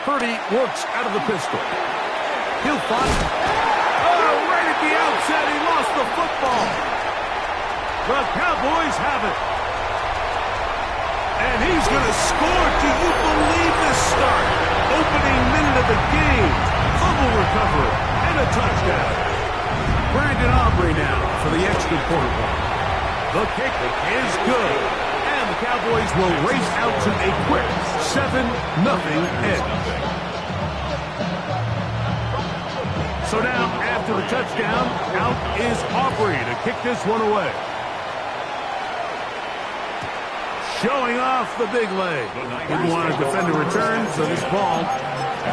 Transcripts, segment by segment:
Purdy works out of the pistol. He'll find. Oh, right at the outset, he lost the football. The Cowboys have it. And he's going to score. Do you believe this start? Opening minute of the game. Fumble recovery and a touchdown. Brandon Aubrey now for the extra point. The kick is good. And the Cowboys will race out to a quick 7-0 edge. So now, after the touchdown, out is Aubrey to kick this one away. Showing off the big leg. Didn't want to defend a return, so this ball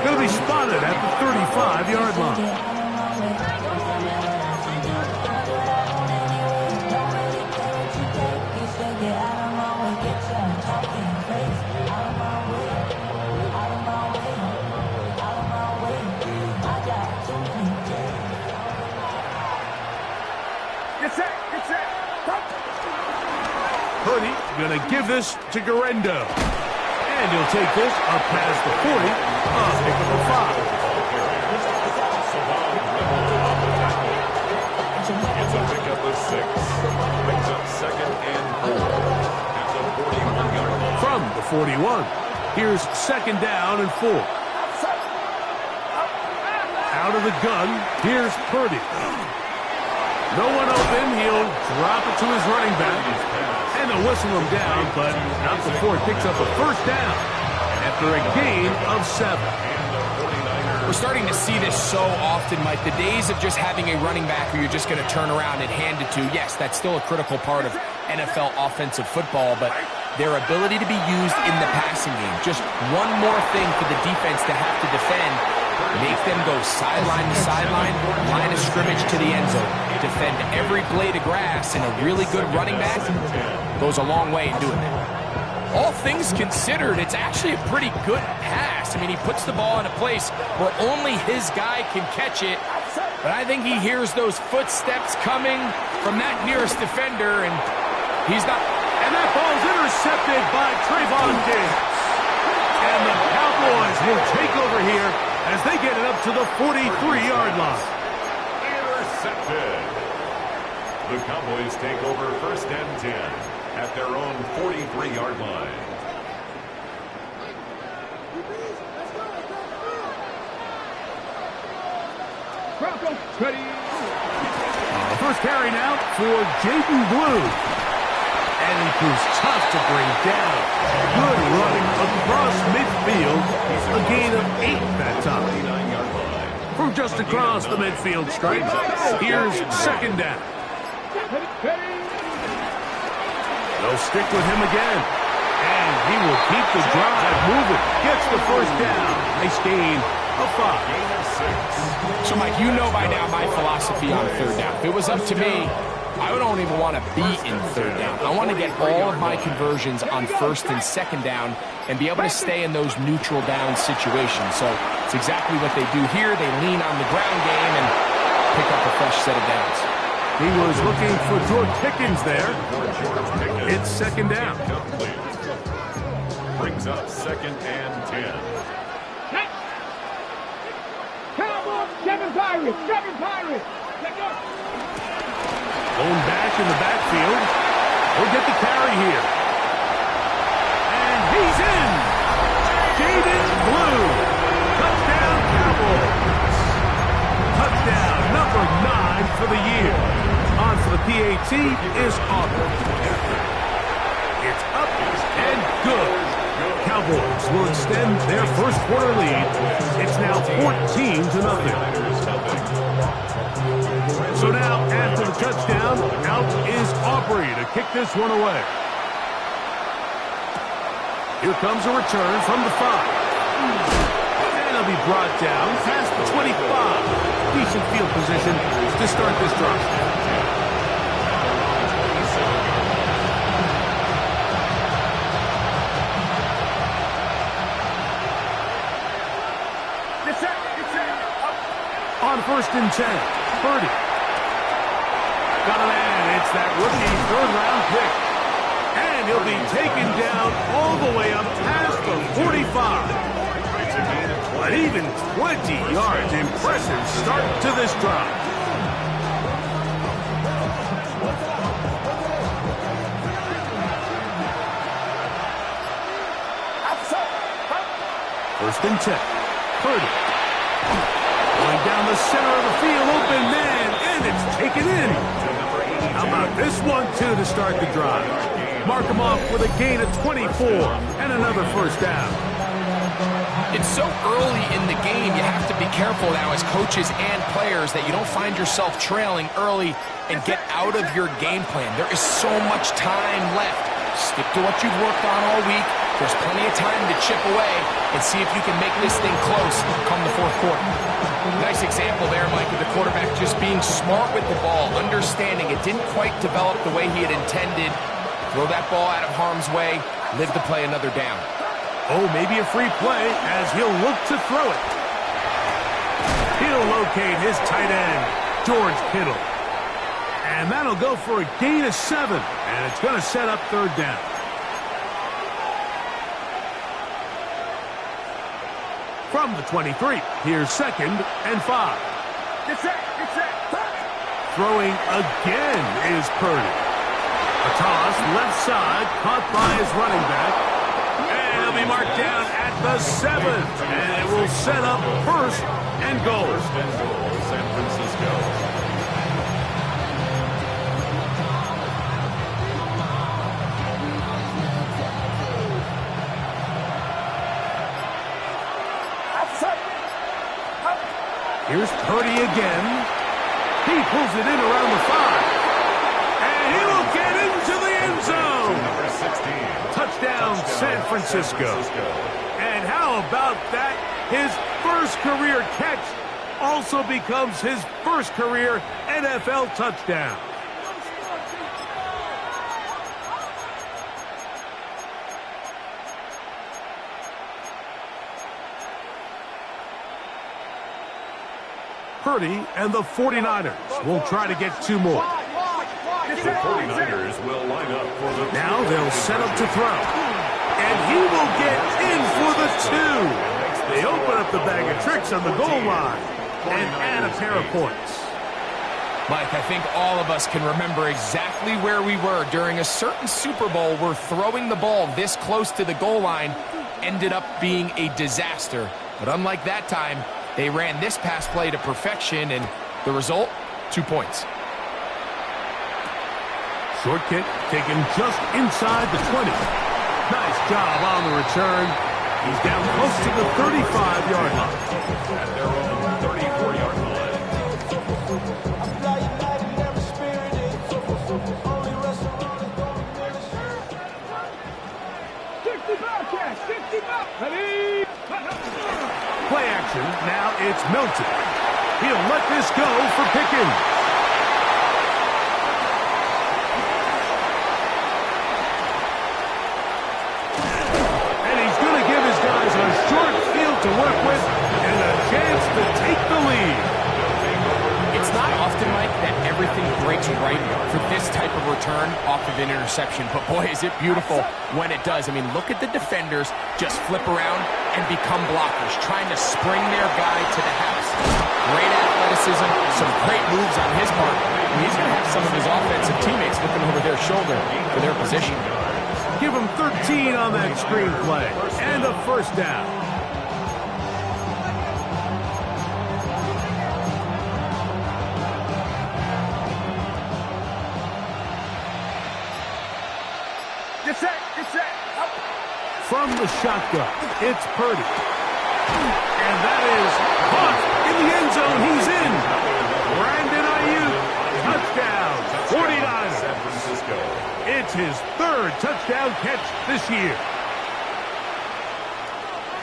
going to be spotted at the 35-yard line. Purdy going to give this to Garendo. And he'll take this up past the 40. Pick up a 5. It's a pickup of 6. Brings up 2nd and 4 at the 41-yard line. From the 41. Here's 2nd down and 4. Out of the gun. Here's Purdy. No one open. He'll drop it to his running back. And they'll whistle him down, but not before he picks up a 1st down after a gain of 7. We're starting to see this so often, Mike. The days of just having a running back who you're just going to turn around and hand it to, yes, that's still a critical part of NFL offensive football, but their ability to be used in the passing game, just one more thing for the defense to have to defend, make them go sideline to sideline, line of scrimmage to the end zone, defend every blade of grass, and a really good running back goes a long way in doing that. All things considered, it's actually a pretty good pass. I mean, he puts the ball in a place where only his guy can catch it, but I think he hears those footsteps coming from that nearest defender, and he's not. And that ball's intercepted by Trayvon Diggs. And the Cowboys will take over here as they get it up to the 43-yard line. Intercepted. The Cowboys take over 1st and 10 at their own 43-yard line. Ready. First carry now for Jaden Blue. And he proves tough to bring down. Good running across midfield. A gain of 8 that time. From just across the midfield stripe, here's 2nd down. They'll stick with him again. And he will keep the drive moving. Gets the 1st down. Nice gain of 5. So, Mike, you know by now my philosophy on 3rd down. If it was up to me, I don't even want to be in 3rd down. I want to get all of my conversions on 1st and 2nd down and be able to stay in those neutral down situations. So it's exactly what they do here. They lean on the ground game and pick up a fresh set of downs. He was looking for George Pickens there. It's 2nd down. Brings up 2nd and 10. Seven Pirates! Going back in the backfield. He'll get the carry here. And he's in. Jaden Blue. Touchdown Cowboys. Touchdown number 9 for the year. On for the PAT is Auburn. It's up and good. Cowboys will extend their first quarter lead. It's now 14-0. So now, after the touchdown, out is Aubrey to kick this one away. Here comes a return from the 5. And he'll be brought down past the 25. Decent field position to start this drive. On 1st and 10, Purdy. Got a man. It's that rookie 3rd-round pick. And he'll be taken down all the way up past the Even 20 yards. Impressive start to this drive. First and 10. Purdy. Going down the center of the field. Open man. And it's taken in. How about this one, too, to start the drive? Mark him off with a gain of 24 and another first down. It's so early in the game, you have to be careful now as coaches and players that you don't find yourself trailing early and get out of your game plan. There is so much time left. Stick to what you've worked on all week. There's plenty of time to chip away and see if you can make this thing close come the fourth quarter. Nice example there, Mike, of the quarterback just being smart with the ball, understanding it didn't quite develop the way he had intended. Throw that ball out of harm's way, live to play another down. Oh, maybe a free play as he'll look to throw it. He'll locate his tight end, George Kittle. And that'll go for a gain of 7. And it's going to set up third down. From the 23, here's 2nd and 5. Get set. Throwing again is Purdy. A toss left side, caught by his running back. And he'll be marked down at the 7. And it will set up first and goal. First and goal, San Francisco. Here's Purdy again. He pulls it in around the 5. And he will get into the end zone. Number 16. Touchdown, San Francisco. And how about that? His first career catch also becomes his first career NFL touchdown. Purdy and the 49ers will try to get 2 more. The 49ers will line up for the... Now they'll set up to throw. And he will get in for the 2. They open up the bag of tricks on the goal line and add a pair of points. Mike, I think all of us can remember exactly where we were during a certain Super Bowl where throwing the ball this close to the goal line ended up being a disaster. But unlike that time, they ran this pass play to perfection, and the result, 2 points. Short kick taken just inside the 20. Nice job on the return. He's down close to the 35-yard line. At their own 34-yard line. Play action. Now it's Milton. He'll let this go for Pickens. And he's going to give his guys a short field to work with and a chance to take the lead. It's not often, Mike, that everything breaks right for this type of return off of an interception. But, boy, is it beautiful when it does. I mean, look at the defenders just flip around and become blockers, trying to spring their guy to the house. Great athleticism, some great moves on his part. And he's going to have some of his offensive teammates looking over their shoulder for their position. Give him 13 on that screen play and a first down. Get set. From the shotgun, it's Purdy. And that is caught in the end zone. He's in. Brandon Ayuk, touchdown, 49ers. San Francisco. It's his 3rd touchdown catch this year.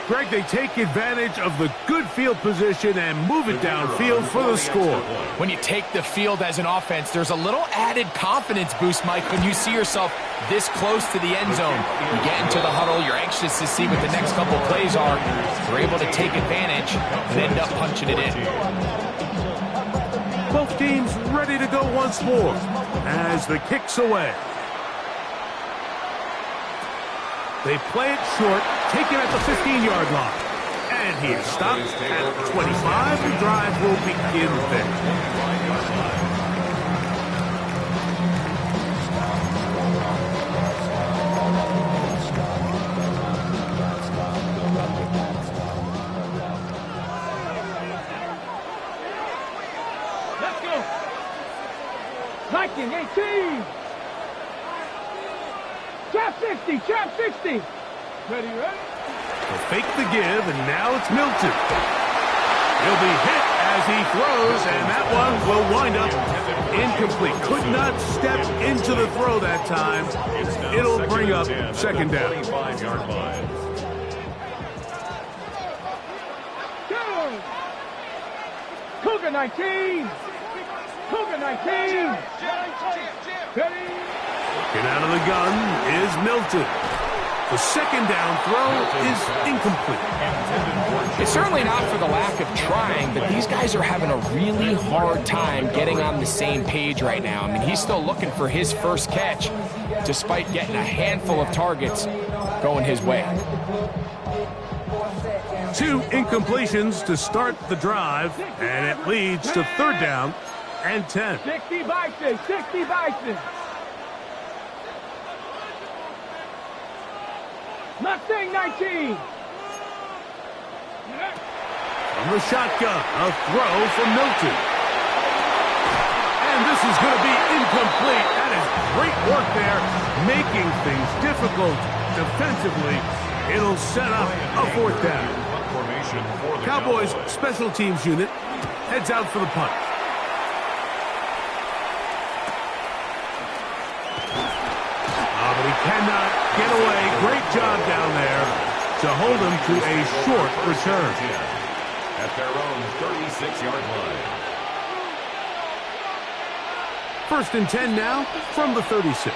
Greg, they take advantage of the good field position and move it downfield for the score. When you take the field as an offense, there's a little added confidence boost, Mike, when you see yourself this close to the end zone. You get into the huddle, you're anxious to see what the next couple plays are. You're able to take advantage and end up punching it in. Both teams ready to go once more as the kick's away. They play it short, taken at the 15-yard line. And he is stopped at 25. The drive will begin there. Let's go. 19, 18. Trap 60, trap 60. Ready? He'll fake the give, and now it's Milton. He'll be hit as he throws, and that one will wind up incomplete. Could not step into the throw that time. It'll bring up second down. 25-yard line. Go. Cougar 19. Cougar 19. Ready? Get out of the gun is Milton. The second down throw is incomplete. It's certainly not for the lack of trying, but these guys are having a really hard time getting on the same page right now. I mean, he's still looking for his first catch, despite getting a handful of targets going his way. 2 incompletions to start the drive, and it leads to third down and 10. 60 Bison, 60 Bison. Mustang 19. From the shotgun, a throw from Milton. And this is going to be incomplete. That is great work there, making things difficult defensively. It'll set up a fourth down. Formation for the Cowboys special teams unit heads out for the punt. But he cannot get away. Great job down there to hold him to a short return. At their own 36-yard line. First and 10 now from the 36.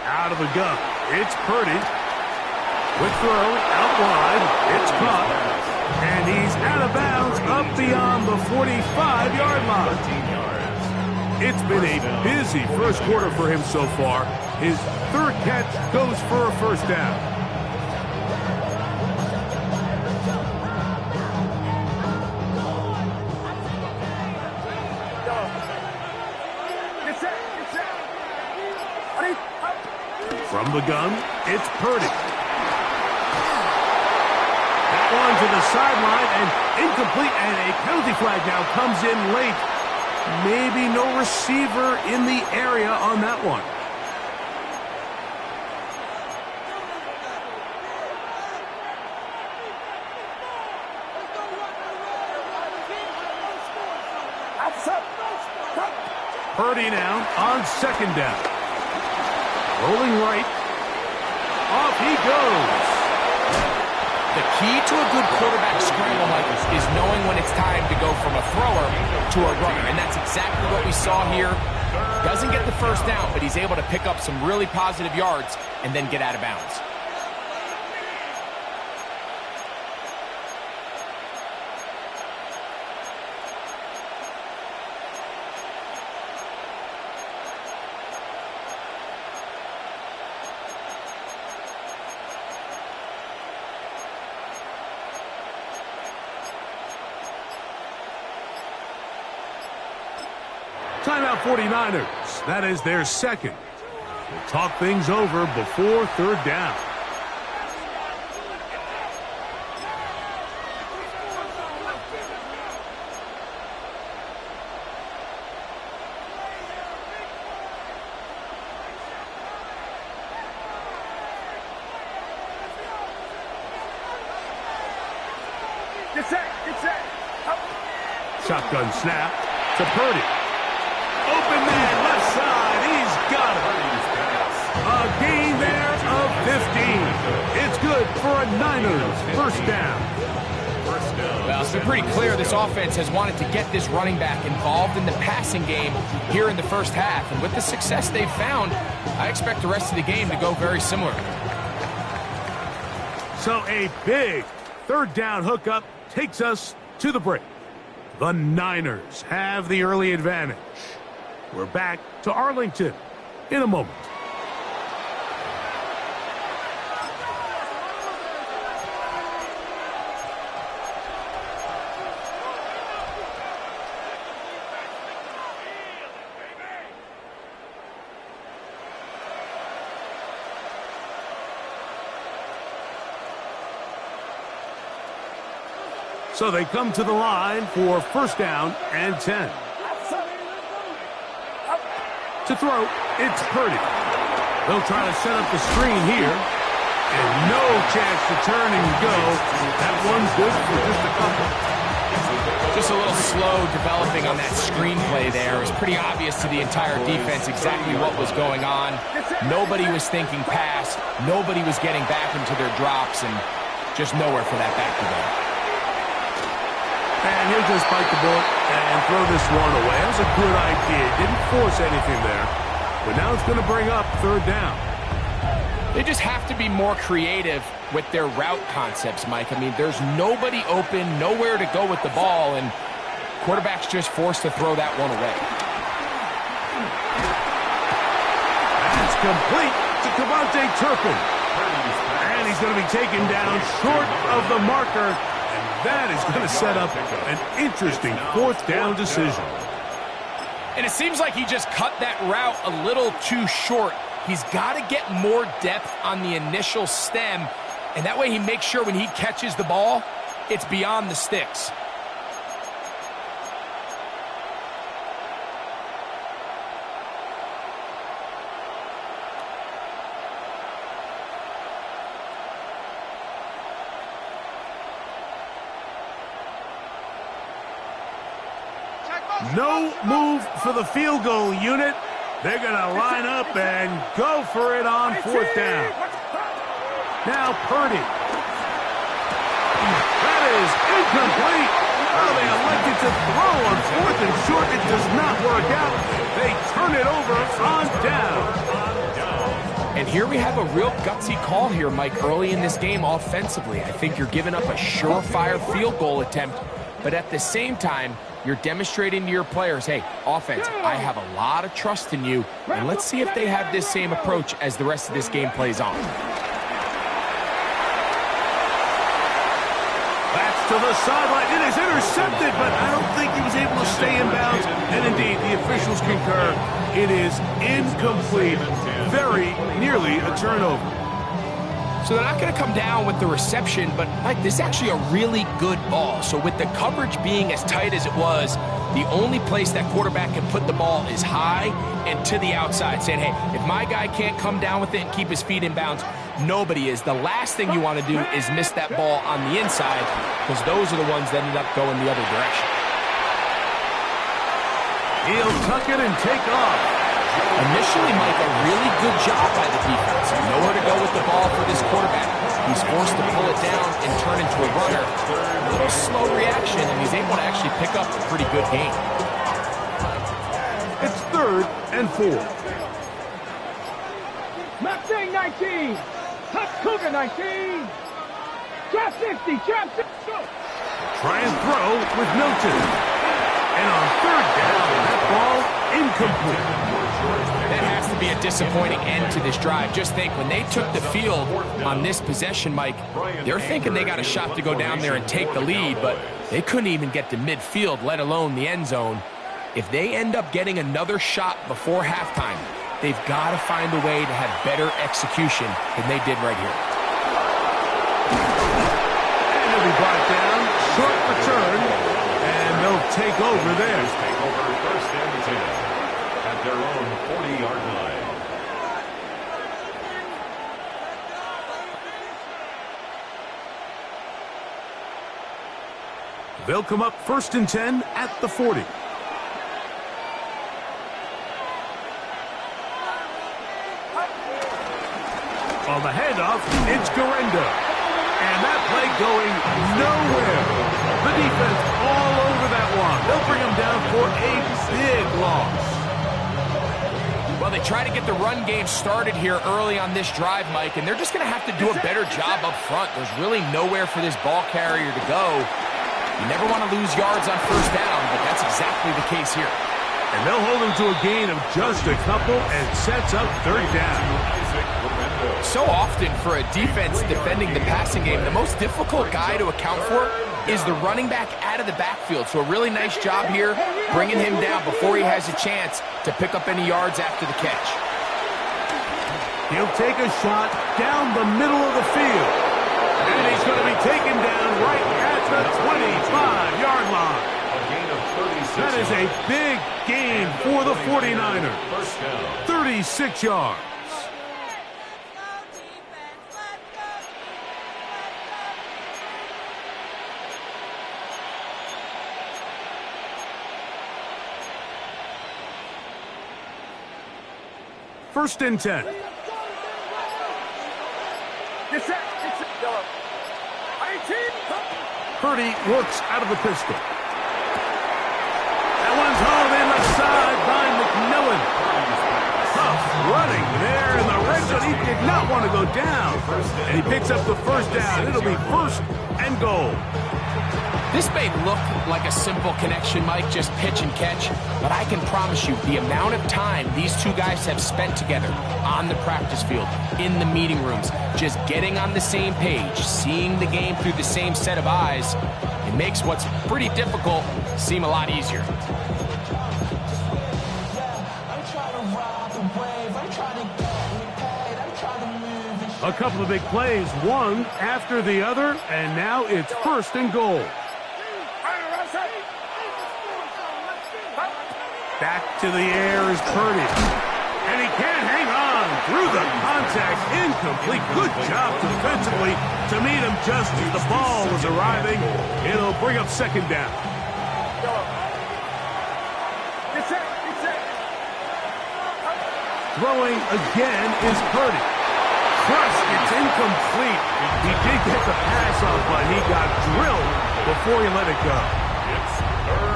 Out of the gun. It's Purdy. Quick throw out wide. It's caught. And he's out of bounds up beyond the 45-yard line. 13 yards. It's been a busy first quarter for him so far. His third catch goes for a first down. From the gun, it's Purdy. That one to the sideline and incomplete, and a penalty flag now comes in late. Maybe no receiver in the area on that one. Purdy now on second down. Rolling right. Off he goes. The key to a good quarterback scramble, Michael, is knowing when it's time to go from a thrower to a runner. And that's exactly what we saw here. Doesn't get the first down, but he's able to pick up some really positive yards and then get out of bounds. Timeout 49ers. That is their second. We'll talk things over before third down. Shotgun snap to Purdy. Open man, left side. He's got it. A gain there of 15. It's good for a Niners first down. Well, it's been pretty clear this offense has wanted to get this running back involved in the passing game here in the first half. And with the success they've found, I expect the rest of the game to go very similar. So a big third down hookup takes us to the break. The Niners have the early advantage. We're back to Arlington in a moment. So they come to the line for first down and 10. To throw, it's Purdy. They'll try to set up the screen here. And no chance to turn and go. That one's good for just a couple. Just a little slow developing on that screenplay there. It was pretty obvious to the entire defense exactly what was going on. Nobody was thinking pass. Nobody was getting back into their drops, and just nowhere for that back to go. And he'll just bite the bullet and throw this one away. That was a good idea. Didn't force anything there. But now it's going to bring up third down. They just have to be more creative with their route concepts, Mike. I mean, there's nobody open, nowhere to go with the ball, and quarterback's just forced to throw that one away. That's complete to Devontae Turpin. And he's going to be taken down short of the marker, and that is going to set up an interesting fourth down decision. And it seems like he just cut that route a little too short. He's got to get more depth on the initial stem, and that way he makes sure when he catches the ball, it's beyond the sticks. No move for the field goal unit. They're going to line up and go for it on fourth down. Now Purdy. That is incomplete. Oh, they elected to throw on fourth and short. It does not work out. They turn it over on down. And here we have a real gutsy call here, Mike, early in this game offensively. I think you're giving up a surefire field goal attempt, but at the same time, you're demonstrating to your players, hey, offense, I have a lot of trust in you, and let's see if they have this same approach as the rest of this game plays on. That's to the sideline. It is intercepted, but I don't think he was able to stay in bounds. And indeed, the officials concur. It is incomplete. Very nearly a turnover. So they're not going to come down with the reception, but Mike, this is actually a really good ball. So with the coverage being as tight as it was, the only place that quarterback can put the ball is high and to the outside, saying, hey, if my guy can't come down with it and keep his feet in bounds, nobody is. The last thing you want to do is miss that ball on the inside, because those are the ones that ended up going the other direction. He'll tuck it and take off. Initially, Mike, a really good job by the defense. Nowhere to go with the ball for this quarterback. He's forced to pull it down and turn into a runner. A little slow reaction, and he's able to actually pick up a pretty good game. It's third and 4. Mustang 19. Touch Cougar 19. Trap 60. Trap 60. Try and throw with Milton. And on third down, that ball incomplete. That has to be a disappointing end to this drive. Just think, when they took the field on this possession, Mike, they're thinking they got a shot to go down there and take the lead, but they couldn't even get to midfield, let alone the end zone. If they end up getting another shot before halftime, they've got to find a way to have better execution than they did right here. And he'll be brought down, short return, and they'll take over there. Take over first and 10. At their own 40-yard line. They'll come up first and 10 at the 40. On the handoff, it's Garenda. And that play going nowhere. The defense all over that one. They'll bring him down for a big loss. Well, they try to get the run game started here early on this drive, Mike, and they're just going to have to do a better job up front. There's really nowhere for this ball carrier to go. You never want to lose yards on first down, but that's exactly the case here. And they'll hold him to a gain of just a couple and sets up third down. So often for a defense defending the passing game, the most difficult guy to account for is the running back out of the backfield. So a really nice job here, bringing him down before he has a chance to pick up any yards after the catch. He'll take a shot down the middle of the field. And he's going to be taken down right at the 25-yard line. A gain of 36 That is a big gain for the 49ers. First down. 36 yards. First and 10. Purdy works out of the pistol. That one's hauled in left side by McMillan. Tough running there in the red zone. He did not want to go down. And he picks up the first down. It'll be first and goal. This may look like a simple connection, Mike, just pitch and catch, but I can promise you the amount of time these two guys have spent together on the practice field, in the meeting rooms, just getting on the same page, seeing the game through the same set of eyes, it makes what's pretty difficult seem a lot easier. A couple of big plays, one after the other, and now it's first and goal. Back to the air is Purdy. And he can't hang on through the contact. Incomplete. Good job defensively to meet him just as the ball was arriving. It'll bring up second down. Throwing again is Purdy. Crushed. It's incomplete. He did get the pass off, but he got drilled before he let it go.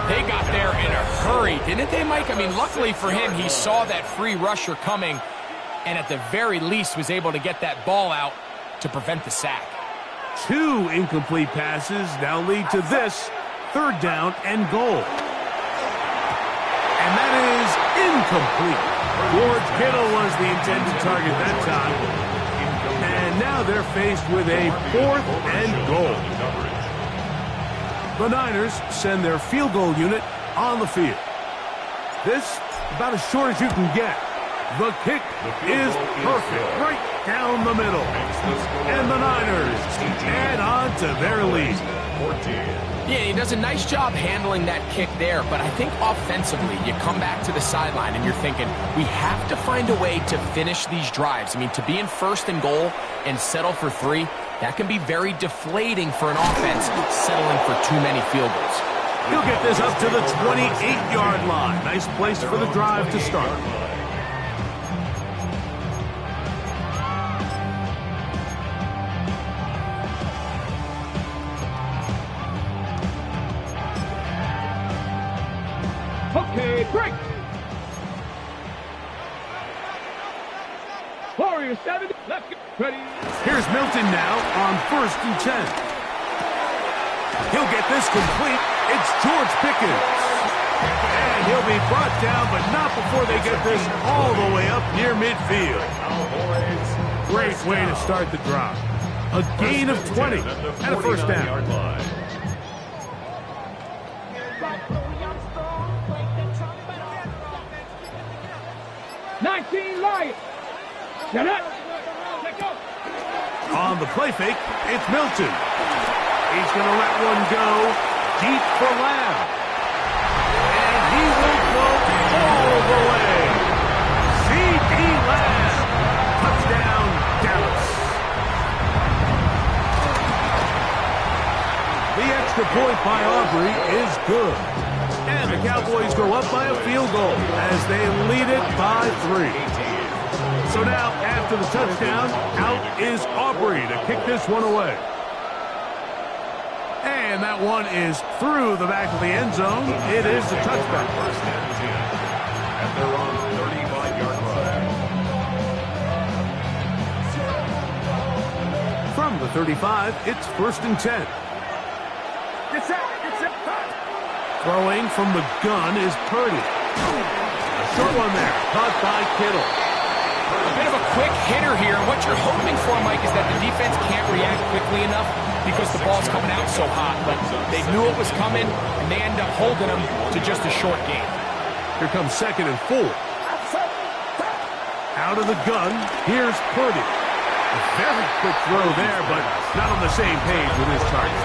They got there in a hurry, didn't they, Mike? I mean, luckily for him, he saw that free rusher coming and at the very least was able to get that ball out to prevent the sack. Two incomplete passes now lead to this third down and goal. And that is incomplete. George Kittle was the intended target that time. And now they're faced with a fourth and goal. The Niners send their field goal unit on the field. This, about as short as you can get. The kick is perfect, right down the middle. And the Niners add on to their lead. Yeah, he does a nice job handling that kick there, but I think offensively, you come back to the sideline and you're thinking, we have to find a way to finish these drives. I mean, to be in first and goal and settle for three, that can be very deflating for an offense settling for too many field goals. He'll get this up to the 28-yard line. Nice place for the drive to start. Okay, break. Warriors 7, let's get ready. Here's Milton now on first and 10. He'll get this complete. It's George Pickens. And he'll be brought down, but not before they get this all the way up near midfield. Great way to start the drive. A gain of 20 and a first down. 19 Lions. Get up. Let go. On the play fake, it's Milton. He's going to let one go deep for Lamb. And he will go all the way. C.D. Lamb. Touchdown, Dallas. The extra point by Aubrey is good. And the Cowboys go up by a field goal as they lead it by 3. So now, after the touchdown, out is Aubrey to kick this one away. And that one is through the back of the end zone. It is a touchback. First and 10 at their own 35-yard line. From the 35, it's first and 10. Get set. Throwing from the gun is Purdy. A short one there, caught by Kittle. A bit of a quick hitter here. What you're hoping for, Mike, is that the defense can't react quickly enough because the ball's coming out so hot. But they knew it was coming, and they end up holding them to just a short gain. Here comes second and 4. Out of the gun, here's Purdy. Very quick throw there, but not on the same page with his target.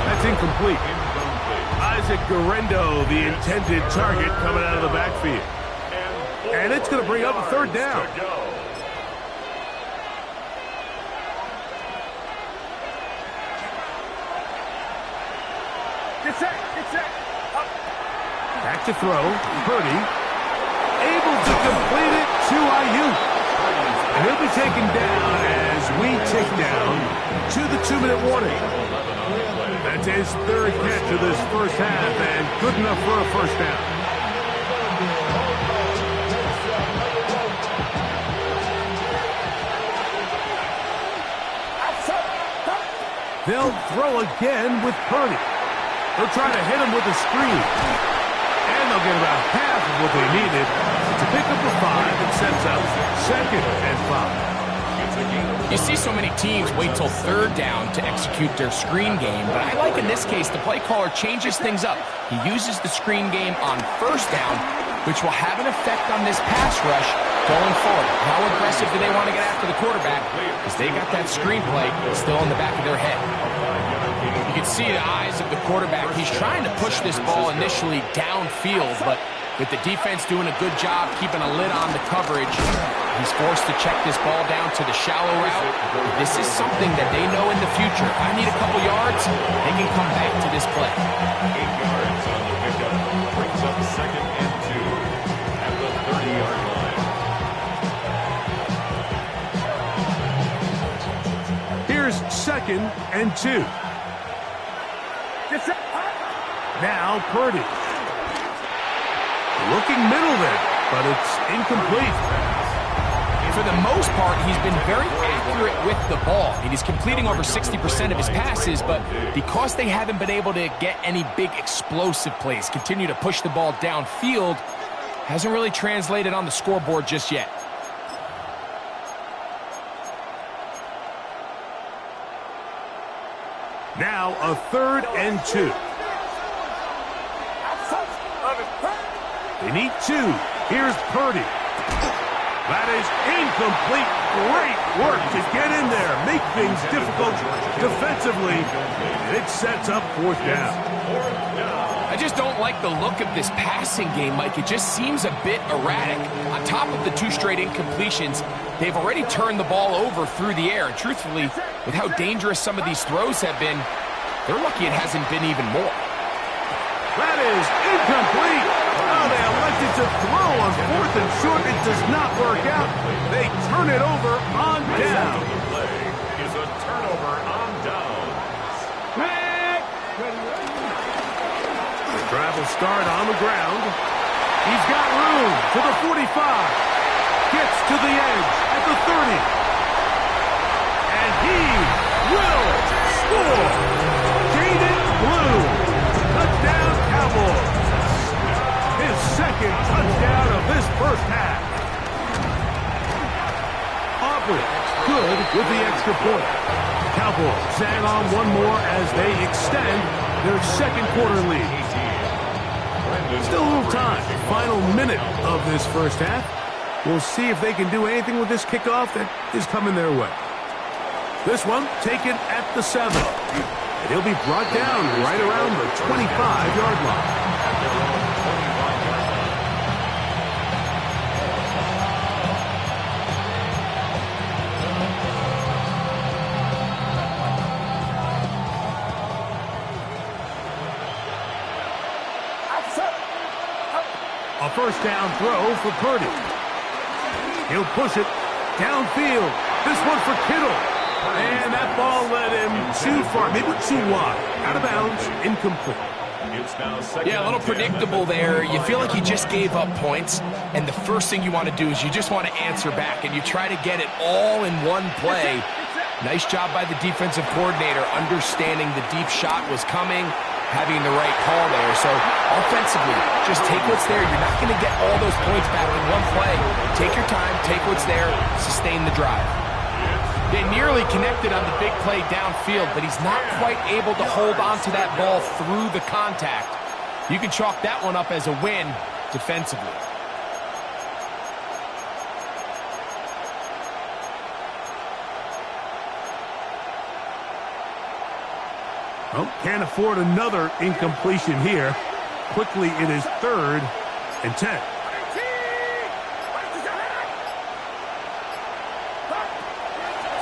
That's incomplete. Isaac Guerrero, the intended target, coming out of the backfield. And it's going to bring up a third down. Get set, get set. Up. Back to throw. Purdy able to complete it to Ayuk. And he'll be taken down as we tick down to the 2-minute warning. That's his third catch of this first half and good enough for a first down. They'll throw again with Purdy. They'll try to hit him with a screen. And they'll get about half of what they needed to pick up a 5 and sets up 2nd and 5. You see so many teams wait till third down to execute their screen game, but I like in this case the play caller changes things up. He uses the screen game on first down, which will have an effect on this pass rush going forward. How aggressive do they want to get after the quarterback? Because they got that screen play still in the back of their head. You can see the eyes of the quarterback. He's trying to push this ball initially downfield, but with the defense doing a good job keeping a lid on the coverage, he's forced to check this ball down to the shallow route. This is something that they know in the future. If I need a couple yards, they can come back to this play. 8 yards on the pickup. Brings up 2nd and 2 at the 30-yard line. Here's 2nd and 2. Now Purdy. Looking middle there, but it's incomplete. For the most part, he's been very accurate with the ball. I mean, he's completing over 60% of his passes, but because they haven't been able to get any big explosive plays, continue to push the ball downfield, hasn't really translated on the scoreboard just yet. Now a 3rd and 2. They need 2. Here's Purdy. That is incomplete. Great work to get in there. Make things difficult defensively. And it sets up 4th down. I just don't like the look of this passing game, Mike. It just seems a bit erratic. On top of the 2 straight incompletions, they've already turned the ball over through the air. And truthfully, with how dangerous some of these throws have been, they're lucky it hasn't been even more. That is incomplete. Oh, they elected to throw on 4th and short. It does not work out. They turn it over on down. The play is a turnover on downs. Travel start on the ground. He's got room to the 45. Gets to the edge at the 30. And he will score. Jaden Blue. Touchdown Cowboys. His 2nd touchdown of this first half. Aubrey good with the extra point. Cowboys hang on one more as they extend their 2nd quarter lead. Still a little time. Final minute of this first half. We'll see if they can do anything with this kickoff that is coming their way. This one taken at the 7. And he'll be brought down right around the 25-yard line. A first down throw for Purdy. He'll push it downfield. This one for Kittle. And that ball led him too far, maybe too wide. Out of bounds, incomplete. Yeah, a little predictable there. You feel like he just gave up points, and the first thing you want to do is you just want to answer back, and you try to get it all in one play. Nice job by the defensive coordinator, understanding the deep shot was coming, having the right call there. So offensively, just take what's there. You're not going to get all those points back in one play. Take your time, take what's there, sustain the drive. They nearly connected on the big play downfield, but he's not quite able to hold on to that ball through the contact. You can chalk that one up as a win defensively. Well, can't afford another incompletion here. Quickly, it is 3rd and 10.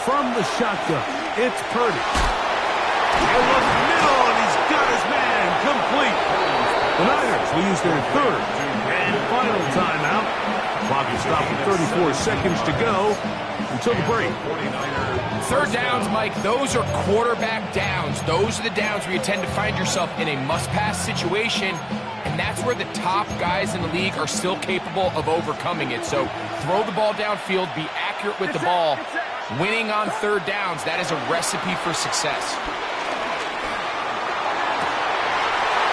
From the shotgun, it's Purdy. In the middle, and he's got his man complete. The Niners will use their 3rd and final timeout. Clock is stopped with 34 seconds to go until the break. 3rd downs, Mike, those are quarterback downs. Those are the downs where you tend to find yourself in a must-pass situation, and that's where the top guys in the league are still capable of overcoming it. So throw the ball downfield, be accurate with the ball. Winning on 3rd downs, that is a recipe for success.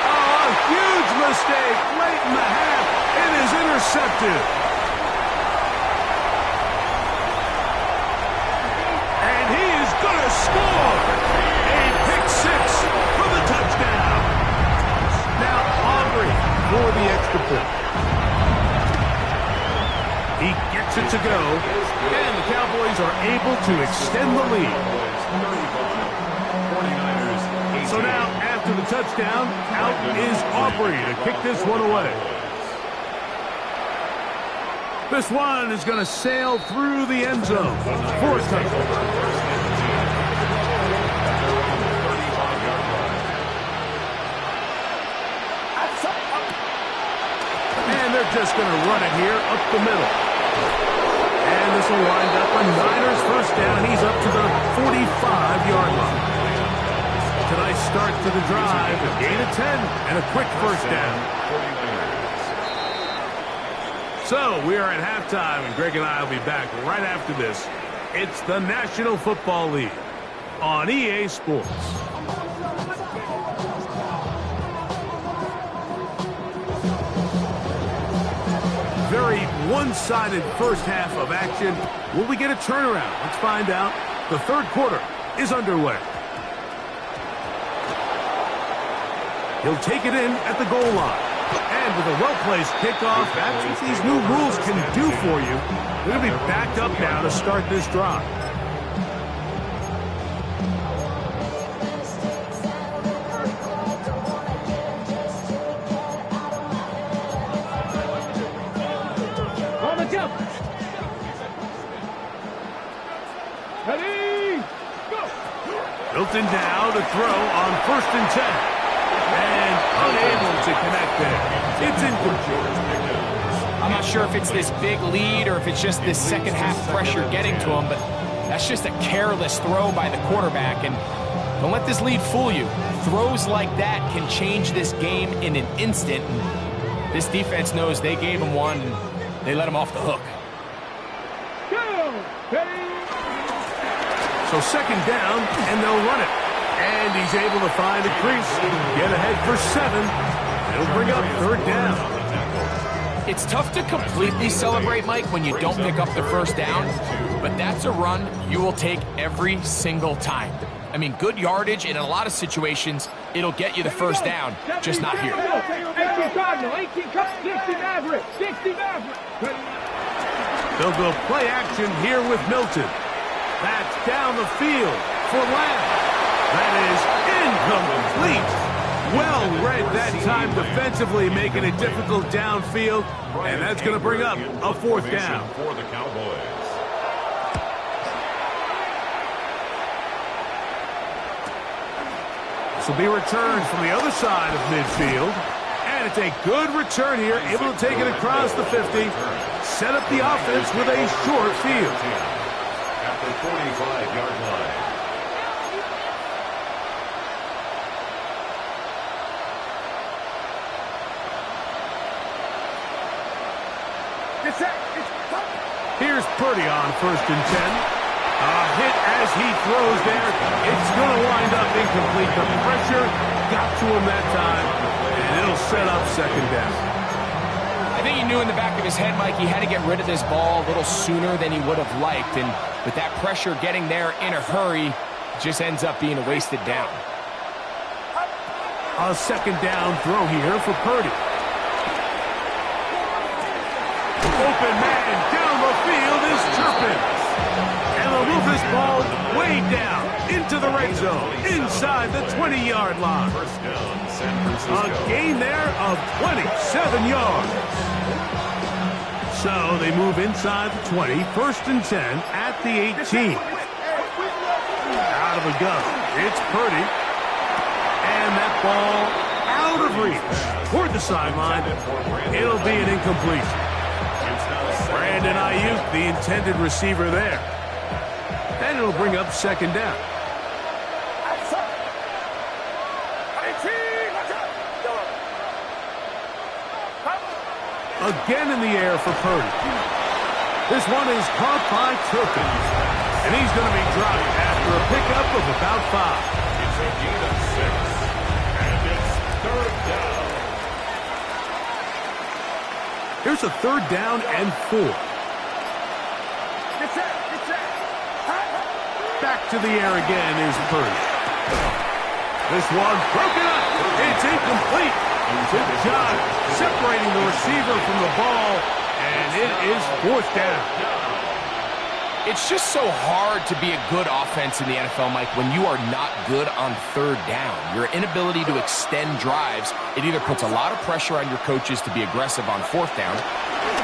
Oh, a huge mistake late in the half. It is intercepted. And he is going to score. A pick 6 for the touchdown. Now Aubrey for the extra point. He gets it to go, and the Cowboys are able to extend the lead. So now, after the touchdown, out is Aubrey to kick this one away. This one is going to sail through the end zone for a touchdown. And they're just going to run it here up the middle. And this will wind up a Niners first down. He's up to the 45-yard line. Tonight's start to the drive, a gain of 10 and a quick first down. So we are at halftime, and Greg and I will be back right after this. It's the National Football League on EA Sports. Very one-sided first half of action. Will we get a turnaround? Let's find out. The 3rd quarter is underway. He'll take it in at the goal line. And with a well-placed kickoff, that's what these new rules can do for you. They're going to be backed up now to start this drive. Ready, go! Hilton down to throw on 1st and 10. And unable to connect there. It's incomplete. I'm not sure if it's this big lead or if it's just this second half pressure getting to him, but that's just a careless throw by the quarterback. And don't let this lead fool you. Throws like that can change this game in an instant. And this defense knows they gave him one, and they let him off the hook. So 2nd down, and they'll run it. And he's able to find a crease, get ahead for 7. It'll bring up 3rd down. It's tough to completely celebrate, Mike, when you don't pick up the 1st down, but that's a run you will take every single time. I mean, good yardage, and in a lot of situations, it'll get you the 1st down, just not here. 18 Cardinal, 18 Cup, 60 Maverick, 60 Maverick. They'll go play action here with Milton. That's down the field for Lamb. That is incomplete. Well read that time defensively, making it difficult downfield. And that's going to bring up a 4th down. For the Cowboys. This will be returned from the other side of midfield. And it's a good return here, able to take it across the 50. Set up the offense with a short field. At the 45-yard line. Here's Purdy on 1st and 10. A hit as he throws there. It's going to wind up incomplete. The pressure got to him that time, and it'll set up 2nd down. I think he knew in the back of his head, Mike, he had to get rid of this ball a little sooner than he would have liked. And with that pressure getting there in a hurry, it just ends up being a wasted down. A 2nd down throw here for Purdy. Open man down the field is Turpin. And the drills this ball way down into the red zone, inside the 20-yard line. First down, San Francisco. A gain there of 27 yards. So they move inside the 20, first and 10 at the 18. Out of the gun, it's Purdy. And that ball out of reach toward the sideline. It'll be an incompletion. Brandon Ayuk, the intended receiver there. And it'll bring up second down. Again in the air for Purdy. This one is caught by Turpin. And he's going to be dropped after a pickup of about 5. It's a gain of 6. And it's third down. Here's a third down and 4. Back to the air again is Purdy. This one broken up. It's incomplete. Good job separating the receiver from the ball, and it is fourth down. It's just so hard to be a good offense in the NFL, Mike, when you are not good on third down. Your inability to extend drives, it either puts a lot of pressure on your coaches to be aggressive on fourth down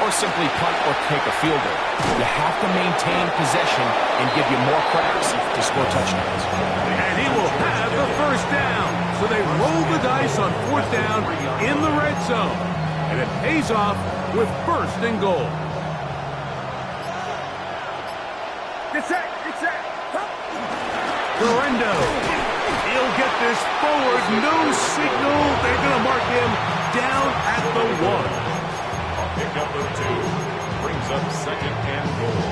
or simply punt or take a field goal. You have to maintain possession and give you more cracks to score touchdowns. And he will have the first down. So they roll the dice on fourth down in the red zone. And it pays off with first and goal. Correndo. He'll get this forward. No signal. They're going to mark him down at the 1. A pickup of 2 brings up second and goal.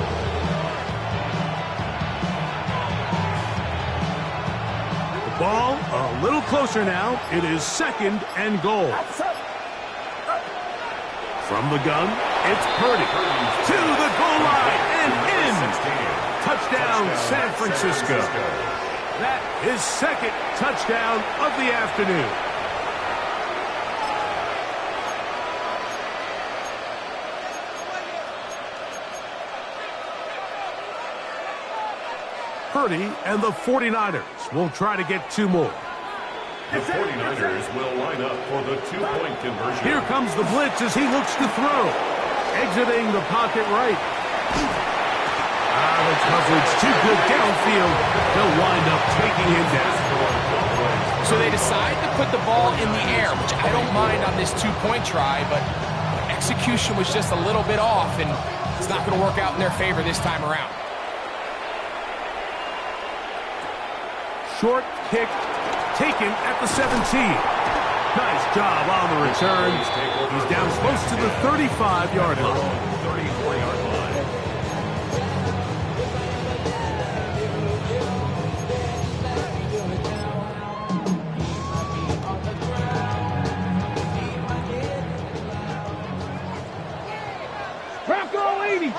Ball a little closer now. It is second and goal. From the gun, it's Purdy. To the goal line and in. Touchdown, San Francisco. That is second touchdown of the afternoon. Purdy and the 49ers will try to get 2 more. The 49ers will line up for the 2-point conversion. Here comes the blitz as he looks to throw. Exiting the pocket right. The coverage too good downfield. They'll wind up taking him down. So they decide to put the ball in the air, which I don't mind on this 2-point try, but execution was just a little bit off, and it's not going to work out in their favor this time around. Short kick taken at the 17. Nice job on the return. He's down close to the 35-yard line. 34-yard line. Bronco 80.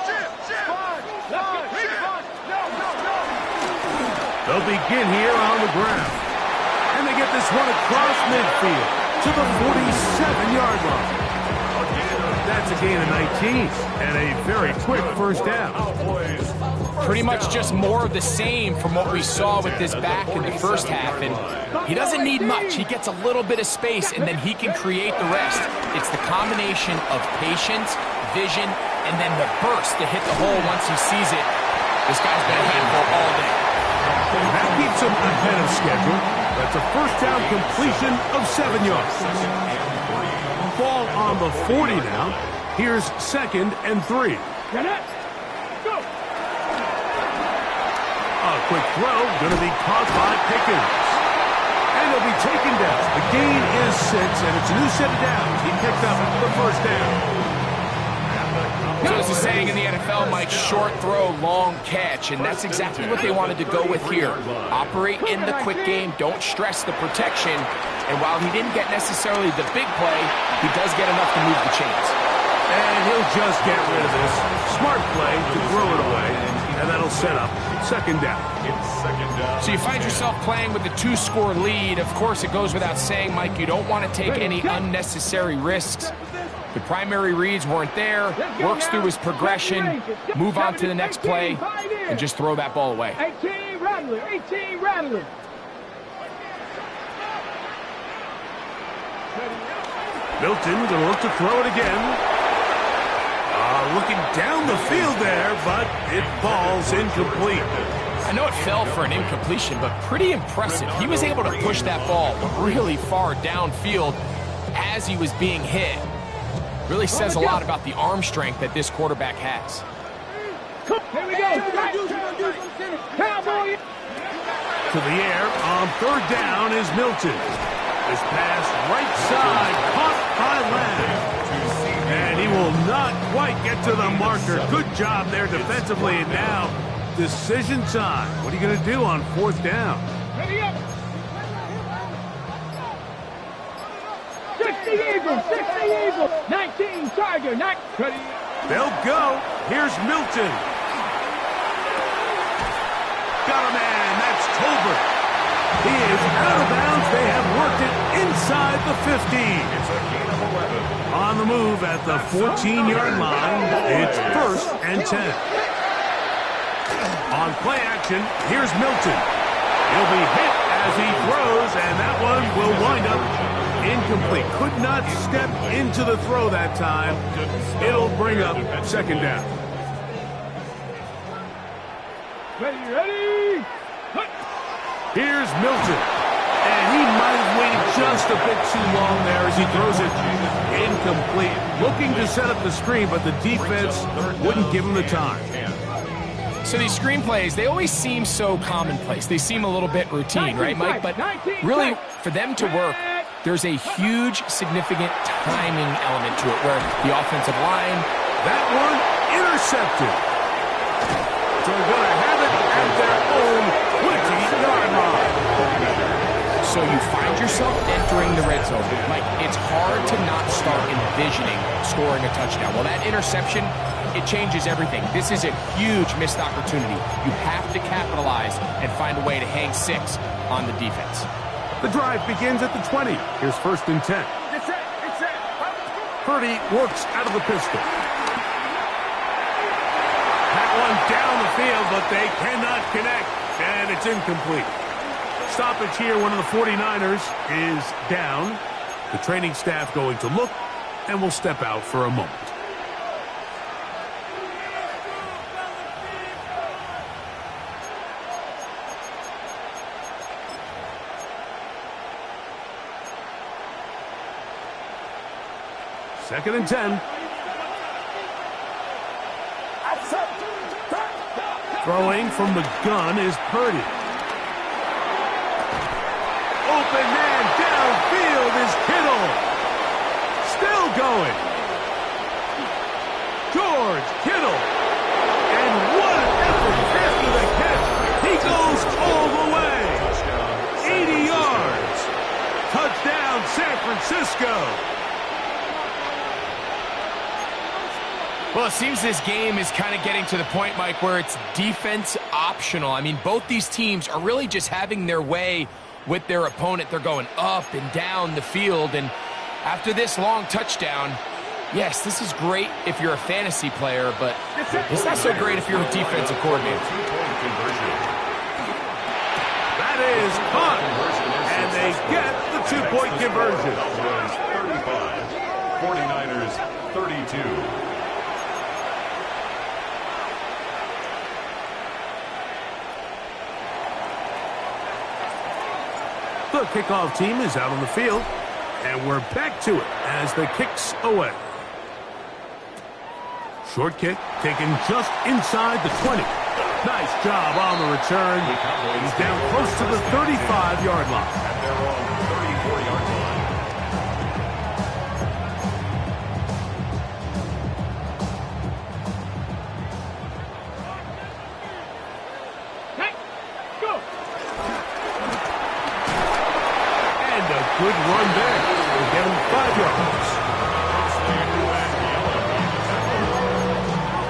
They'll begin here on the ground. And they get this one across midfield to the 47-yard line. That's a gain of 19 and a very quick first down. Pretty much just more of the same from what we saw with this back in the first half. And he doesn't need much. He gets a little bit of space, and then he can create the rest. It's the combination of patience, vision, and then the burst to hit the hole once he sees it. This guy's been a handful all day. That keeps him ahead of schedule. That's a first down completion of 7 yards. Ball on the 40 now. Here's second and 3. A quick throw, going to be caught by Pickens. And he'll be taken down. The gain is 6, and it's a new set of downs. He picked up the first down. So as the saying in the NFL, Mike, short throw, long catch, and that's exactly what they wanted to go with here. Operate in the quick game, don't stress the protection, and while he didn't get necessarily the big play, he does get enough to move the chains. And he'll just get rid of this. Smart play to throw it away, and that'll set up second down. It's second down. So you find yourself playing with a 2-score lead. Of course, it goes without saying, Mike, you don't want to take any unnecessary risks. The primary reads weren't there. Works through his progression. Move on to the next play. and just throw that ball away. 18 Rattler, 18 Rattler. Milton gonna look to throw it again. Looking down the field there, but it falls incomplete. I know it fell for an incompletion, but pretty impressive. He was able to push that ball really far downfield as he was being hit. Really says a lot about the arm strength that this quarterback has. Here we go. Cowboy. To the air on third down is Milton. This pass right side caught by Lamb. And he will not quite get to the marker. Good job there defensively. And now, decision time. What are you going to do on fourth down? Ready up. 60 Eagles, 60 Eagles. 19 Tiger, 9. Ready. They'll go. Here's Milton. Got a man. That's Tolbert. He is out of bounds. They have worked it inside the 15. It's a gain of 11. On the move at the 14-yard line, it's 1st and 10. On play action, here's Milton. He'll be hit as he throws, and that one will wind up incomplete. Could not step into the throw that time. It'll bring up second down. Ready. Here's Milton. And he might have waited just a bit too long there as he throws it incomplete. Looking to set up the screen, but the defense wouldn't give him the time. So these screen plays, they always seem so commonplace. They seem a little bit routine, right, Mike? But really, for them to work, there's a huge, significant timing element to it where the offensive line... That one intercepted. So they're going to have it at their own 20-yard line. So you find yourself entering the red zone. Mike, it's hard to not start envisioning scoring a touchdown. Well, that interception, it changes everything. This is a huge missed opportunity. You have to capitalize and find a way to hang 6 on the defense. The drive begins at the 20. Here's 1st and 10. Purdy works out of the pistol. That one down the field, but they cannot connect, and it's incomplete. Stoppage here, one of the 49ers is down. The training staff going to look, and will step out for a moment. Second and 10. Throwing from the gun is Purdy. Open man downfield is Kittle. Still going. George Kittle. And what an effort after the catch. He goes all the way. 80 yards. Touchdown, San Francisco. Well, it seems this game is kind of getting to the point, Mike, where it's defense optional. I mean, both these teams are really just having their way with their opponent. They're going up and down the field, and after this long touchdown, yes, this is great if you're a fantasy player, but it's not so great if you're a defensive coordinator. That is caught, and they get the two-point conversion. 35, 49ers 32. The kickoff team is out on the field, and we're back to it as the kick's away. Short kick taken just inside the 20. Nice job on the return. He's down close to the 35-yard line. At their own 34-yard line. Good run there. We'll get him 5 yards.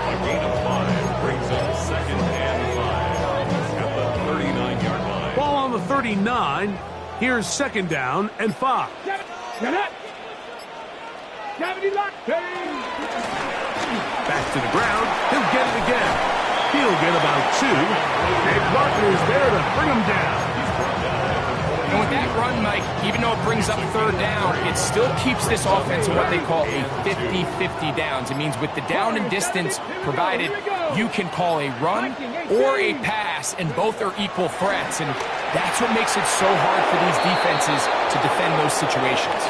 A gain of 5 brings up 2nd and 5 at the 39-yard line. Ball on the 39. Here's 2nd down and 5. Back to the ground. He'll get it again. He'll get about 2. And Barkley's there to bring him down. And with that run, Mike, even though it brings up 3rd down, it still keeps this offense in what they call a 50-50 downs. It means with the down and distance provided, you can call a run or a pass, and both are equal threats. And that's what makes it so hard for these defenses to defend those situations.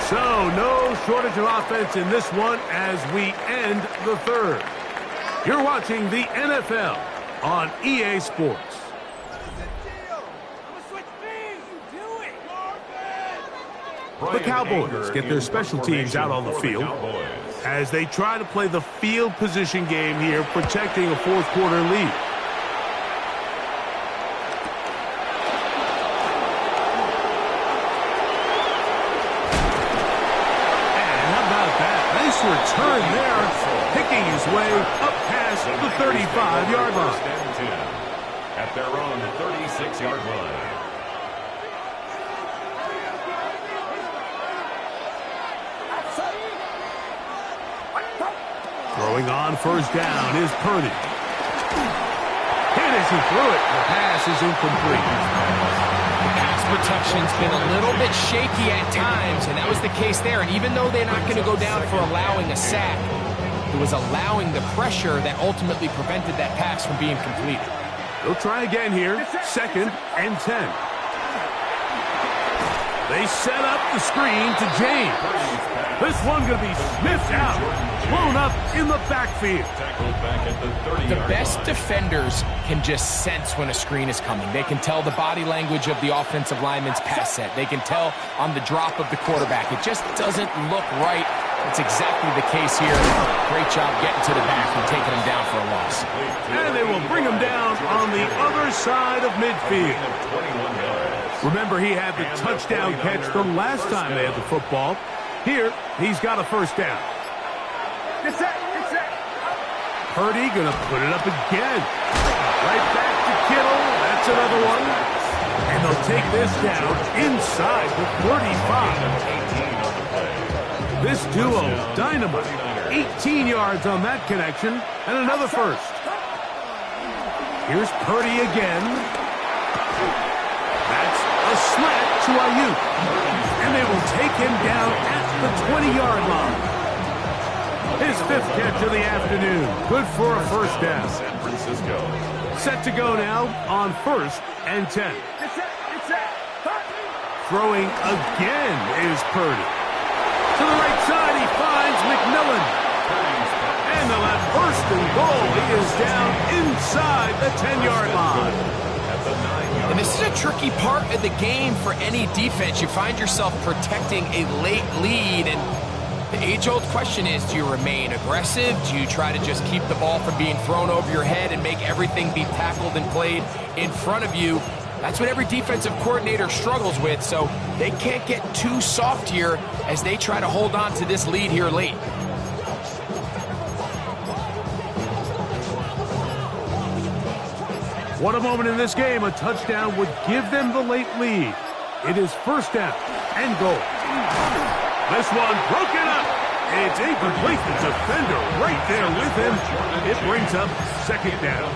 So, no shortage of offense in this one as we end the 3rd. You're watching the NFL on EA Sports. The Cowboys get their special teams out on the field as they try to play the field position game here, protecting a 4th quarter lead. And how about that? Nice return there, picking his way up past the 35-yard line. At their own 36-yard line. Throwing on 1st down is Purdy. Hit as he threw it. The pass is incomplete. The pass protection's been a little bit shaky at times, and that was the case there. And even though they're not going to go down for allowing a sack, it was allowing the pressure that ultimately prevented that pass from being completed. They'll try again here. 2nd and 10. They set up the screen to James. This one going to be sniffed out, blown up in the backfield. The best defenders can just sense when a screen is coming. They can tell the body language of the offensive lineman's pass set. They can tell on the drop of the quarterback. It just doesn't look right. That's exactly the case here. Great job getting to the back and taking him down for a loss. And they will bring him down on the other side of midfield. Remember, he had the touchdown catch the last time they had the football. Here, he's got a 1st down. Purdy going to put it up again. Right back to Kittle. That's another one. And they'll take this down inside the 35. This duo, dynamite. 18 yards on that connection, and another 1st. Here's Purdy again. That's a slant to Ayuk. And they will take him down at the 20-yard line. His 5th catch of the afternoon. Good for a 1st down. San Francisco. Set to go now on 1st and 10. Throwing again is Purdy. To the right side, he finds McMillan. And they'll have 1st and goal. He is down inside the 10-yard line. And this is a tricky part of the game for any defense. You find yourself protecting a late lead, and the age-old question is, do you remain aggressive? Do you try to just keep the ball from being thrown over your head and make everything be tackled and played in front of you? That's what every defensive coordinator struggles with, so they can't get too soft here as they try to hold on to this lead here late. What a moment in this game. A touchdown would give them the late lead. It is 1st down and goal. This one broken up. It's incomplete. The defender right there with him. It brings up 2nd down.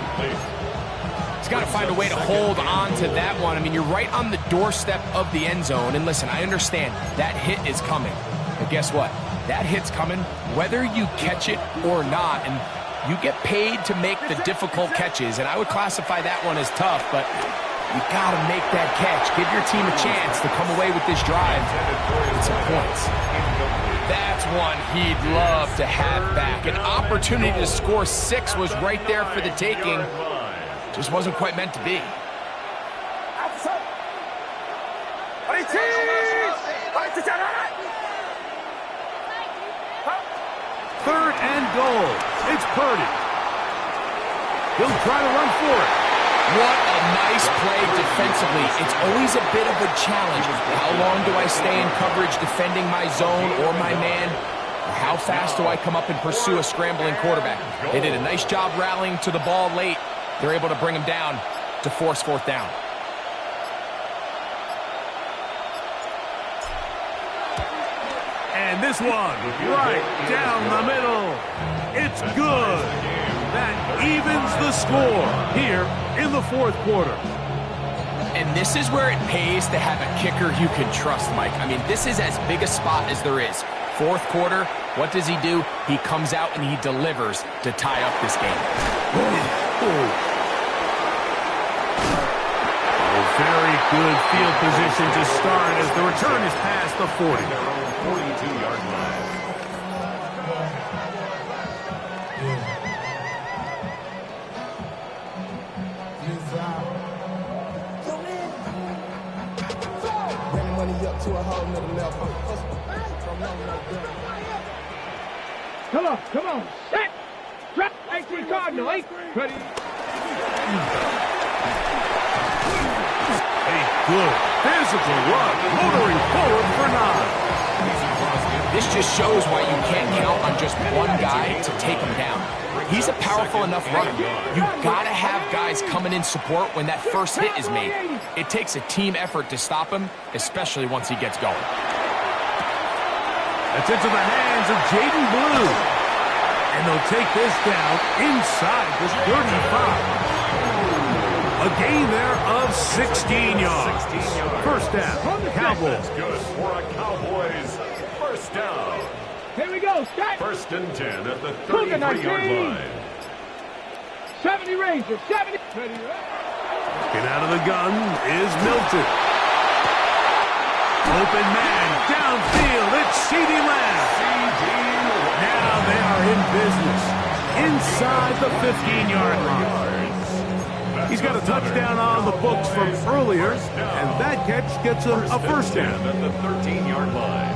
He's got to find a way to hold on to that one. I mean, you're right on the doorstep of the end zone. And listen, I understand that hit is coming. But guess what? That hit's coming whether you catch it or not. And you get paid to make the difficult catches, and I would classify that one as tough, but you got to make that catch. Give your team a chance to come away with this drive with some points. That's one he'd love to have back. An opportunity to score 6 was right there for the taking. Just wasn't quite meant to be. 3rd and goal. It's Purdy. He'll try to run for it. What a nice play defensively. It's always a bit of a challenge. How long do I stay in coverage defending my zone or my man? Or how fast do I come up and pursue a scrambling quarterback? They did a nice job rallying to the ball late. They're able to bring him down to force 4th down. And this one, right down the middle. It's good. that evens the score here in the fourth quarter. And this is where it pays to have a kicker you can trust, Mike. I mean, this is as big a spot as there is. Fourth quarter, what does he do? He comes out and he delivers to tie up this game. Very good field position to start as the return is past the 40. 42-yard line. Come on, set! Drop 19 Cardinal, 8. Ready? A good physical run, motoring forward for 9. This just shows why you can't count on just one guy to take him down. He's a powerful enough runner. You've got to have guys coming in support when that first hit is made. It takes a team effort to stop him, especially once he gets going. That's into the hands of Jaden Blue. And they'll take this down inside the 35. A gain there of 16 yards. First down, Cowboys. That's good for a Cowboys first down. Here we go, start. First and 10 at the 33-yard line. 70 Rangers, 70. Get out of the gun is Milton. Open man, downfield, it's C.D. Lamb. Now they are in business inside the 15-yard line. He's got a touchdown on the books from earlier, and that catch gets him a first down. At the 13-yard line.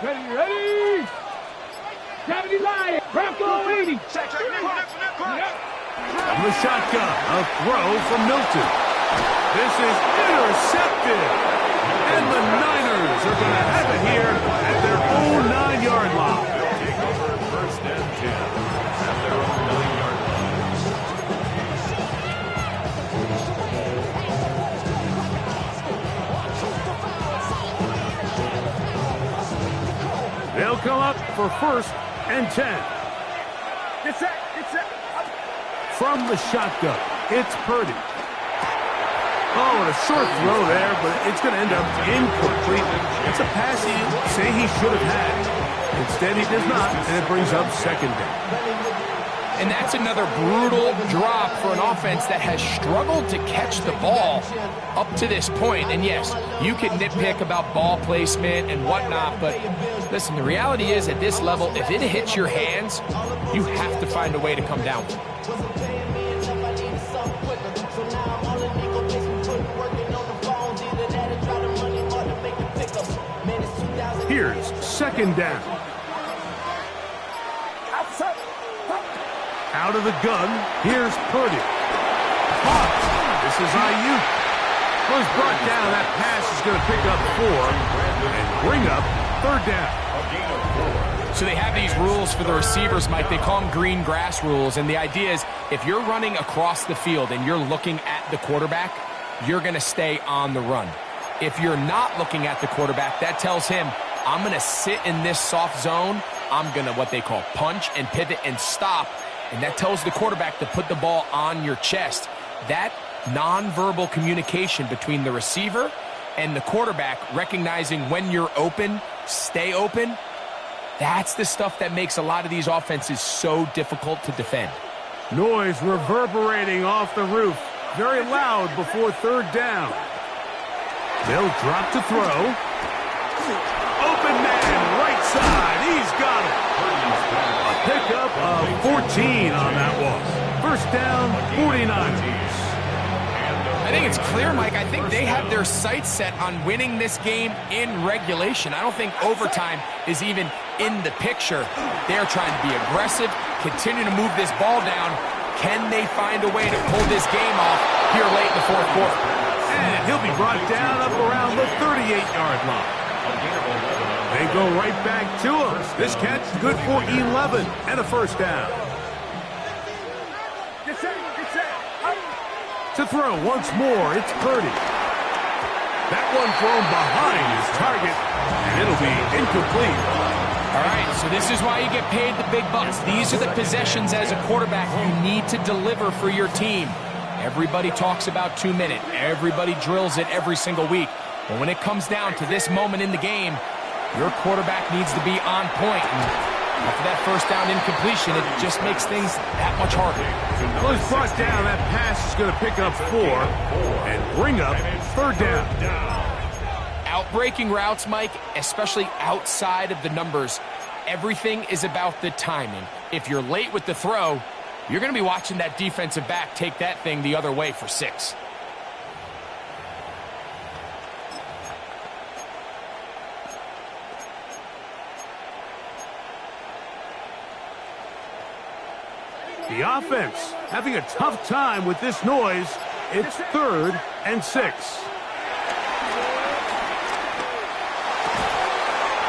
Ready! 70 Lions, Bronco 80. From the shotgun, a throw from Milton. This is intercepted. And the Niners are going to have it here at their own 9-yard line. Take over first and 10 at their own 9-yard line. They'll come up for first and 10. It's set. From the shotgun, it's Purdy. Oh, and a short throw there, but it's going to end up incomplete. It's a pass he say he should have had. Instead, he does not, and it brings up second down. And that's another brutal drop for an offense that has struggled to catch the ball up to this point. And yes, you can nitpick about ball placement and whatnot, but listen, the reality is at this level, if it hits your hands, you have to find a way to come down. Here's second down. Out of the gun, here's Purdy. Caught. This is Ayuk. Was brought down. That pass is going to pick up 4 and bring up third down. So they have these rules for the receivers, Mike. They call them green grass rules. And the idea is if you're running across the field and you're looking at the quarterback, you're going to stay on the run. If you're not looking at the quarterback, that tells him, I'm going to sit in this soft zone. I'm going to what they call punch and pivot and stop. And that tells the quarterback to put the ball on your chest. That nonverbal communication between the receiver and the quarterback, recognizing when you're open, stay open, that's the stuff that makes a lot of these offenses so difficult to defend. Noise reverberating off the roof. Very loud before third down. They'll drop to throw. Open man, right side. He's got it. A pickup of 14 on that one. First down, 49ers. I think it's clear, Mike. I think they have their sights set on winning this game in regulation. I don't think overtime is even in the picture. They're trying to be aggressive, continue to move this ball down. Can they find a way to pull this game off here late in the fourth quarter? And he'll be brought down up around the 38-yard line. They go right back to him. This catch good for 11 and a first down. To throw once more, it's Purdy. That one thrown behind his target, and it'll be incomplete. All right, so this is why you get paid the big bucks. These are the possessions as a quarterback you need to deliver for your team. Everybody talks about 2 minutes. Everybody drills it every single week. But when it comes down to this moment in the game, your quarterback needs to be on point. And after that first down incompletion, it just makes things that much harder. Well, he's brought down. That pass is going to pick up 4 and bring up third down. Outbreaking routes, Mike, especially outside of the numbers, everything is about the timing. If you're late with the throw, you're going to be watching that defensive back take that thing the other way for 6. The offense having a tough time with this noise. It's 3rd and 6.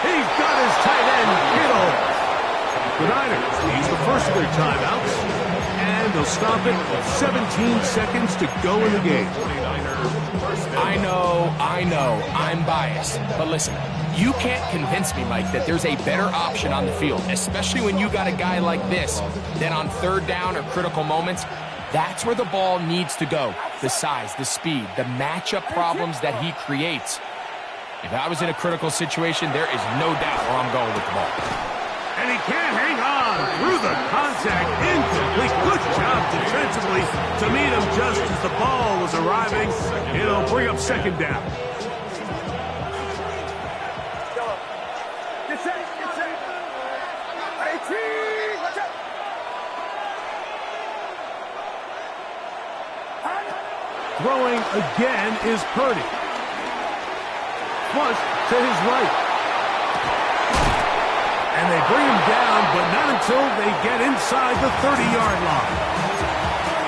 He's got his tight end, Kittle. The Niners use the first of their timeouts, and they'll stop it with 17 seconds to go in the game. I know, I'm biased. But listen, you can't convince me, Mike, that there's a better option on the field, especially when you got a guy like this, that on third down or critical moments, that's where the ball needs to go. The size, the speed, the matchup problems that he creates. If I was in a critical situation, there is no doubt where I'm going with the ball. And he can't hang on through the contact. Incomplete. Good job defensively to meet him just as the ball was arriving. It'll bring up second down. Get set. 18. Watch out. Throwing again is Purdy. Flush to his right. And they bring him down, but not until they get inside the 30-yard line.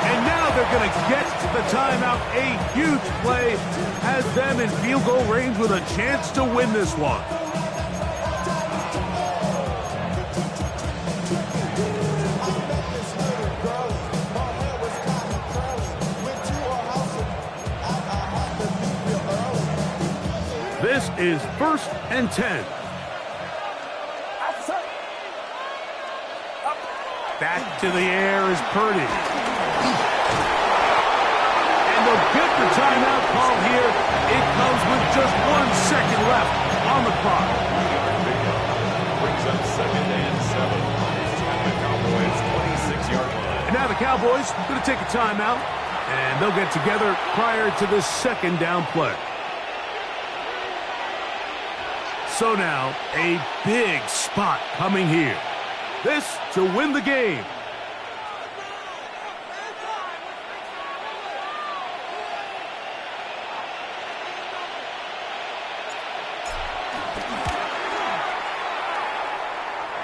And now they're going to get the timeout. A huge play has them in field goal range with a chance to win this one. This is 1st and 10. Back to the air is Purdy. And they'll get the timeout call here. It comes with just 1 second left on the clock. Brings up 2nd and 7 at the Cowboys' 26-yard line. And now the Cowboys are going to take a timeout, and they'll get together prior to this second down play. So now, a big spot coming here. This to win the game.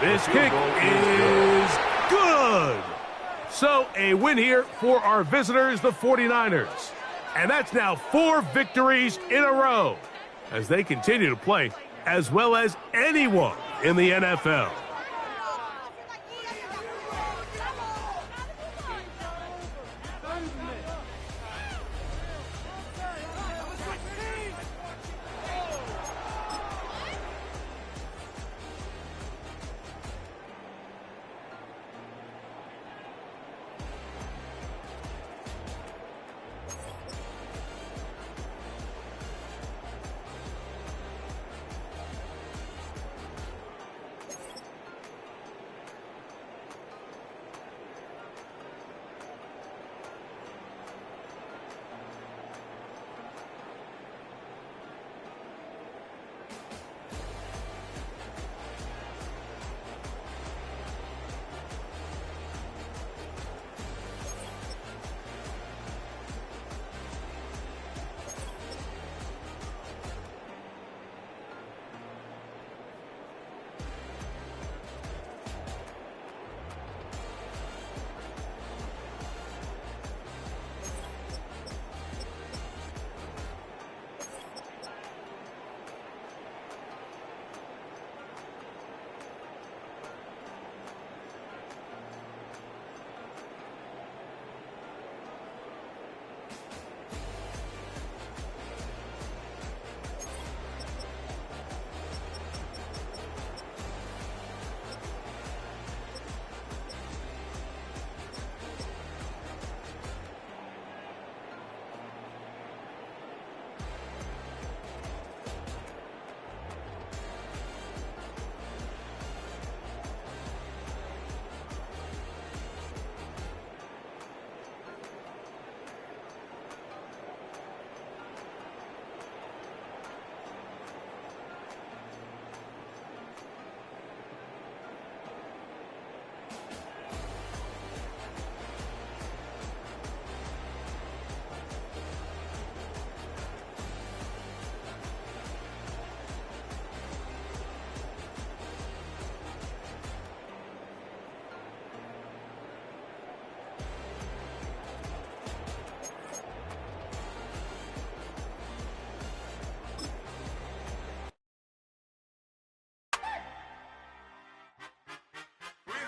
This kick is good. So a win here for our visitors, the 49ers. And that's now 4 victories in a row as they continue to play as well as anyone in the NFL.